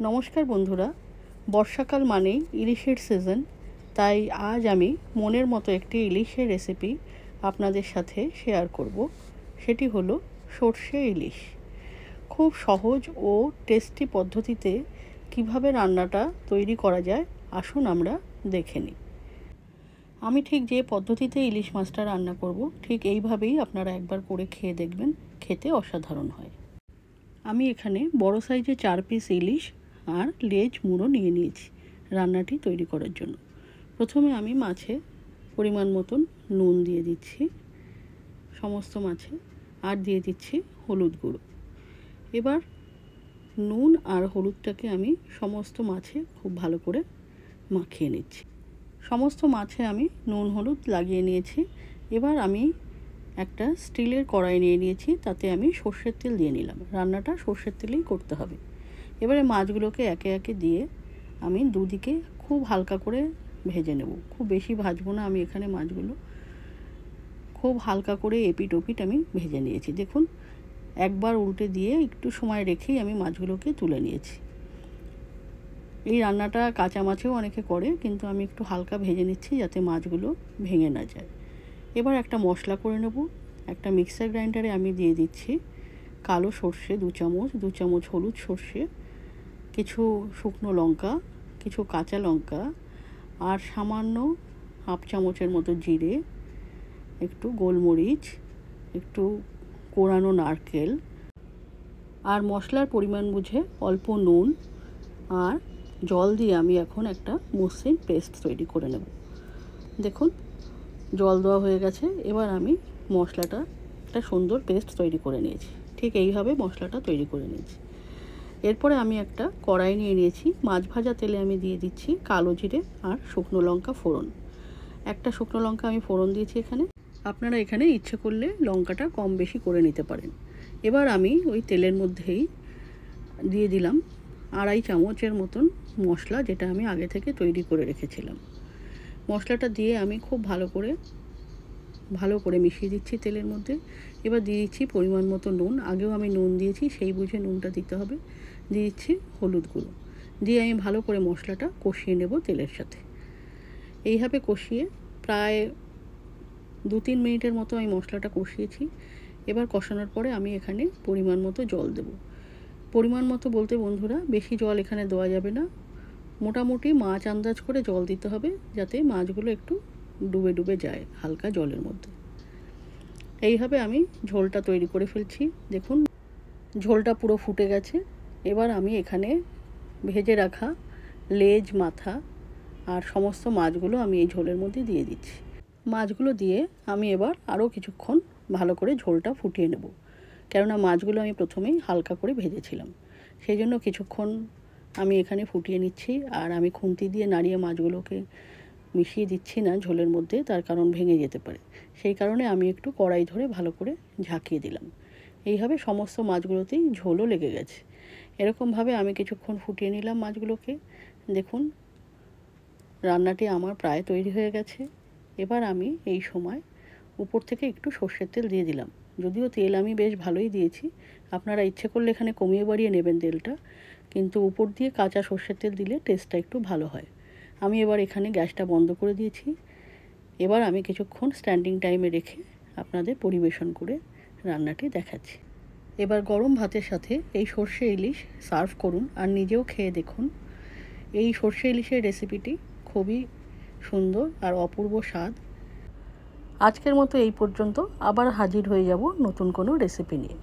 নমস্কার বন্ধুরা, বর্ষাকাল মানেই ইলিশের সিজন। তাই আজ আমি মনের মতো একটি ইলিশের রেসিপি আপনাদের সাথে শেয়ার করব। সেটি হলো সর্ষে ইলিশ। খুব সহজ ও টেস্টি পদ্ধতিতে কিভাবে রান্নাটা তৈরি করা যায় আসুন আমরা দেখে নিই। আমি ঠিক যে পদ্ধতিতে ইলিশ মাছটা রান্না করব ঠিক এইভাবেই আপনারা একবার করে খেয়ে দেখবেন, খেতে অসাধারণ হয়। আমি এখানে বড় সাইজে 4 পিস ইলিশ আর লেজ মুড়ো নিয়ে নিয়েছি রান্নাটি তৈরি করার জন্য। প্রথমে আমি মাছে পরিমাণ মতন নুন দিয়ে দিচ্ছি সমস্ত মাছে, আর দিয়ে দিচ্ছি হলুদ গুঁড়ো। এবার নুন আর হলুদটাকে আমি সমস্ত মাছে খুব ভালো করে মাখিয়ে নিচ্ছি। সমস্ত মাছে আমি নুন হলুদ লাগিয়ে নিয়েছি। এবার আমি একটা স্টিলের কড়াই নিয়ে নিয়েছি, তাতে আমি সর্ষের তেল দিয়ে নিলাম। রান্নাটা সর্ষের তেলেই করতে হবে। এবারে মাছগুলোকে একে একে দিয়ে আমি দুদিকে খুব হালকা করে ভেজে নেব। খুব বেশি ভাজবো না, আমি এখানে মাছগুলো খুব হালকা করে এপিট ওপিট আমি ভেজে নিয়েছি। দেখুন, একবার উল্টে দিয়ে একটু সময় রেখেই আমি মাছগুলোকে তুলে নিয়েছি। এই রান্নাটা কাঁচা মাছেও অনেকে করে, কিন্তু আমি একটু হালকা ভেজে নিচ্ছি যাতে মাছগুলো ভেঙে না যায়। এবার একটা মশলা করে নেব। একটা মিক্সার গ্রাইন্ডারে আমি দিয়ে দিচ্ছি কালো সর্ষে 2 চামচ, 2 চামচ হলুদ সর্ষে, কিছু শুকনো লঙ্কা, কিছু কাঁচা লঙ্কা, আর সামান্য হাফ চামচের মতো জিরে, একটু গোলমরিচ, একটু কোরানো নারকেল, আর মশলার পরিমাণ বুঝে অল্প নুন আর জল দিয়ে আমি এখন একটা মসৃণ পেস্ট তৈরি করে নেব। দেখুন, জল দেওয়া হয়ে গেছে। এবার আমি মশলাটা একটা সুন্দর পেস্ট তৈরি করে নিয়েছি। ঠিক এইভাবে মশলাটা তৈরি করে নিয়েছি। এরপরে আমি একটা কড়াই নিয়ে নিয়েছি। মাছ ভাজা তেলে আমি দিয়ে দিচ্ছি কালো জিরে আর শুকনো লঙ্কা ফোড়ন। একটা শুকনো লঙ্কা আমি ফোড়ন দিয়েছি এখানে। আপনারা এখানে ইচ্ছে করলে লঙ্কাটা কম বেশি করে নিতে পারেন। এবার আমি ওই তেলের মধ্যেই দিয়ে দিলাম 2.5 চামচের মতন মশলা, যেটা আমি আগে থেকে তৈরি করে রেখেছিলাম। মশলাটা দিয়ে আমি খুব ভালো করে মিশিয়ে দিচ্ছি তেলের মধ্যে। এবার দিয়ে দিচ্ছি পরিমাণ মতো নুন। আগেও আমি নুন দিয়েছি, সেই বুঝে নুনটা দিতে হবে। দিয়ে দিচ্ছি হলুদ গুঁড়ো। দিয়ে আমি ভালো করে মশলাটা কষিয়ে নেব তেলের সাথে। এইভাবে কষিয়ে প্রায় 2-3 মিনিটের মতো আমি মশলাটা কষিয়েছি। এবার কষানোর পরে আমি এখানে পরিমাণ মতো জল দেব। পরিমাণ মতো বলতে বন্ধুরা, বেশি জল এখানে দেওয়া যাবে না। মোটামুটি মাছ আন্দাজ করে জল দিতে হবে, যাতে মাছগুলো একটু ডুবে ডুবে যায় হালকা জলের মধ্যে। এইভাবে আমি ঝোলটা তৈরি করে ফেলছি। দেখুন, ঝোলটা পুরো ফুটে গেছে। এবার আমি এখানে ভেজে রাখা লেজ, মাথা আর সমস্ত মাছগুলো আমি এই ঝোলের মধ্যে দিয়ে দিচ্ছি। মাছগুলো দিয়ে আমি এবার আরও কিছুক্ষণ ভালো করে ঝোলটা ফুটিয়ে নেব, কেননা মাছগুলো আমি প্রথমেই হালকা করে ভেজেছিলাম। সেই জন্য কিছুক্ষণ আমি এখানে ফুটিয়ে নিচ্ছি। আর আমি খুন্তি দিয়ে নাড়িয়ে মাছগুলোকে মিশিয়ে দিচ্ছি না ঝোলের মধ্যে, তার কারণ ভেঙে যেতে পারে। সেই কারণে আমি একটু কড়াই ধরে ভালো করে ঝাঁকিয়ে দিলাম। এইভাবে সমস্ত মাছগুলোতেই ঝোলও লেগে গেছে। এরকমভাবে আমি কিছুক্ষণ ফুটিয়ে নিলাম মাছগুলোকে। দেখুন, রান্নাটি আমার প্রায় তৈরি হয়ে গেছে। এবার আমি এই সময় উপর থেকে একটু সর্ষের তেল দিয়ে দিলাম। যদিও তেল আমি বেশ ভালোই দিয়েছি, আপনারা ইচ্ছে করলে এখানে কমিয়ে বাড়িয়ে নেবেন তেলটা, কিন্তু উপর দিয়ে কাঁচা সর্ষের তেল দিলে টেস্টটা একটু ভালো হয়। আমি এবার এখানে গ্যাসটা বন্ধ করে দিয়েছি। এবার আমি কিছুক্ষণ স্ট্যান্ডিং টাইমে রেখে আপনাদের পরিবেশন করে রান্নাটি দেখাচ্ছি। এবার গরম ভাতের সাথে এই সর্ষে ইলিশ সার্ভ করুন আর নিজেও খেয়ে দেখুন। এই সর্ষে ইলিশের রেসিপিটি খুবই সুন্দর আর অপূর্ব স্বাদ। আজকের মতো এই পর্যন্ত। আবার হাজির হয়ে যাব নতুন কোনো রেসিপি নিয়ে।